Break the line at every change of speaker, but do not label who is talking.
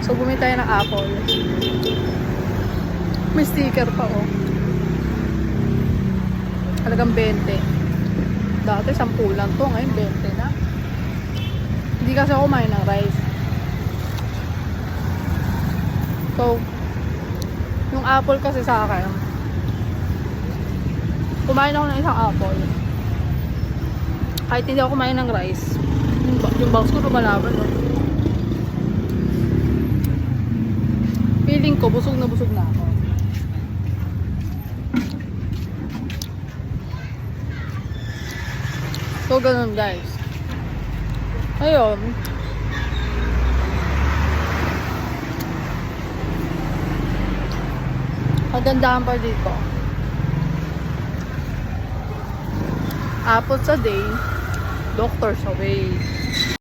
So, bumili tayo ng apple. May sticker pa, oh. Halagang 20. Dati, 10 lang to. Ngayon, 20 na. Hindi kasi ako kumain ng rice. So, yung apple kasi sa akin, kumain ako ng isang apple. Kahit hindi ako kumain ng rice, yung box ko lumalaban, no? Feeling ko, busog na ako. So, ganun guys. Ayun. Kagandahan pa dito. Apples a day, doctors away.